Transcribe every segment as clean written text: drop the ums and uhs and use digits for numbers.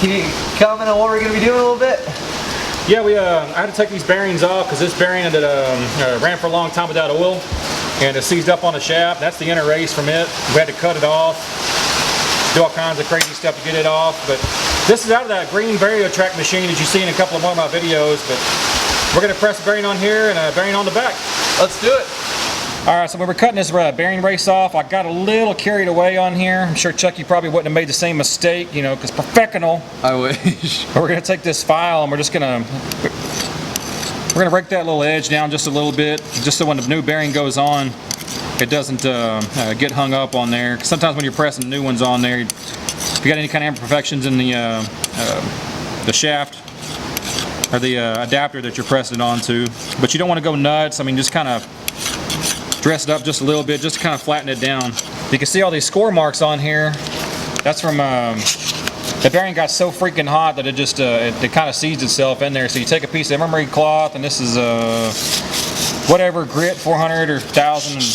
Can you comment on what we're going to be doing a little bit? Yeah, I had to take these bearings off because this bearing ran for a long time without oil, and it seized up on the shaft. That's the inner race from it. We had to cut it off, do all kinds of crazy stuff to get it off. But this is out of that green Variotrack machine that you see in a couple of more of my videos. But we're going to press a bearing on here and a bearing on the back. Let's do it. Alright, so when we're cutting this bearing race off, I got a little carried away on here. I'm sure Chucky probably wouldn't have made the same mistake, you know, because professional. I wish. But we're going to take this file and we're going to break that little edge down just a little bit, just so when the new bearing goes on, it doesn't get hung up on there. Sometimes when you're pressing new ones on there, if you got any kind of imperfections in the shaft or the adapter that you're pressing it onto, but you don't want to go nuts. I mean, just kind of dress it up just a little bit, just to kind of flatten it down. You can see all these score marks on here. That's from the bearing got so freaking hot that it just it kind of seized itself in there. So you take a piece of emery cloth, and this is whatever grit, 400 or 1,000 and a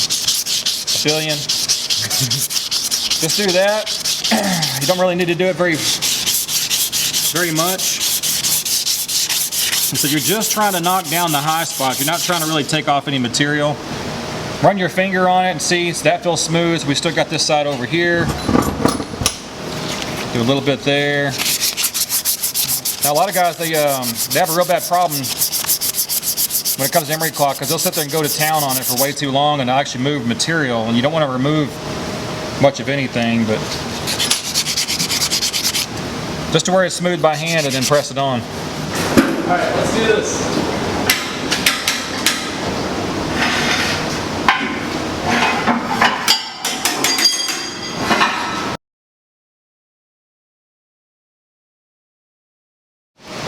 billion. Just do that. You don't really need to do it very much. And so you're just trying to knock down the high spots. You're not trying to really take off any material. Run your finger on it and see, so that feels smooth. So we still got this side over here. Do a little bit there. Now a lot of guys, they have a real bad problem when it comes to emery cloth, because they'll sit there and go to town on it for way too long and they'll actually move material, and you don't want to remove much of anything, but just to where it's smooth by hand and then press it on. Alright, let's do this.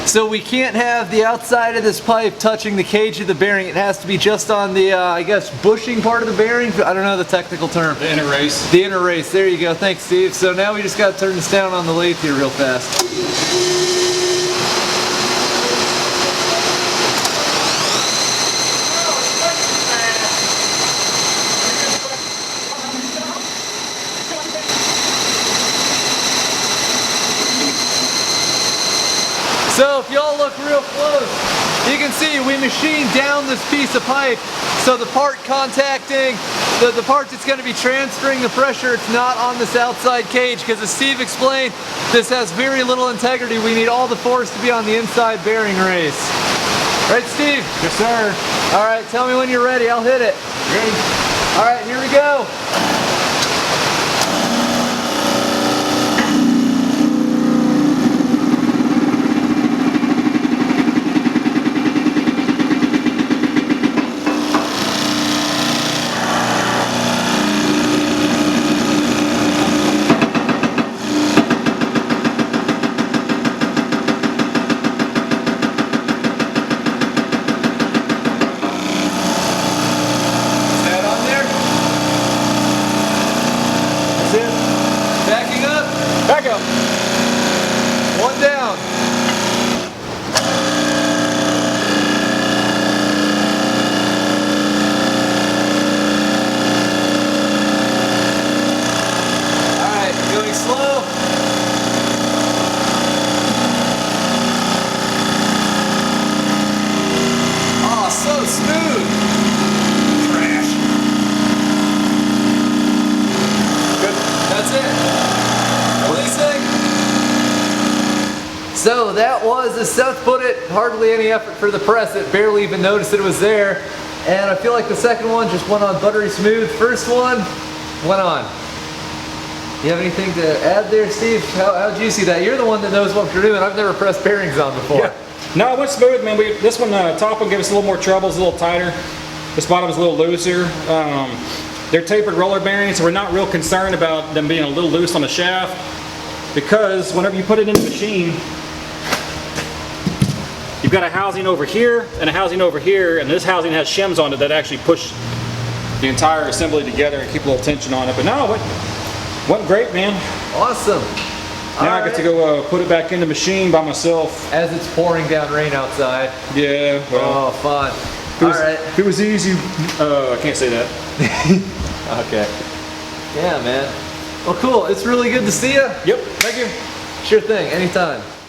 So we can't have the outside of this pipe touching the cage of the bearing. It has to be just on the, I guess, bushing part of the bearing. I don't know the technical term. The inner race. The inner race. There you go. Thanks, Steve. So now we just got to turn this down on the lathe here real fast. So if y'all look real close, you can see we machined down this piece of pipe, so the part contacting, the part that's going to be transferring the pressure, it's not on this outside cage, because as Steve explained, this has very little integrity. We need all the force to be on the inside bearing race. Right, Steve? Yes, sir. All right, tell me when you're ready. I'll hit it. Ready? All right, here we go. Back up. One down. All right, going slow. Oh, so smooth. Trash. Good. That's it. So that was, as Seth put it, hardly any effort for the press. It barely even noticed it was there. And I feel like the second one just went on buttery smooth. First one went on. You have anything to add there, Steve? How'd you see that? You're the one that knows what you're doing. I've never pressed bearings on before. Yeah. No, it went smooth, man. This one, top one gave us a little more trouble. It's a little tighter. This bottom is a little looser. They're tapered roller bearings, so we're not real concerned about them being a little loose on the shaft, because whenever you put it in the machine, you've got a housing over here and a housing over here, and this housing has shims on it that actually push the entire assembly together and keep a little tension on it. But no, it went great, man. Awesome. Now I get to go put it back in the machine by myself. As it's pouring down rain outside. Yeah, well. Oh, fun. If it was easy, I can't say that. Okay. Yeah, man. Well, cool. It's really good to see you. Yep, thank you. Sure thing, anytime.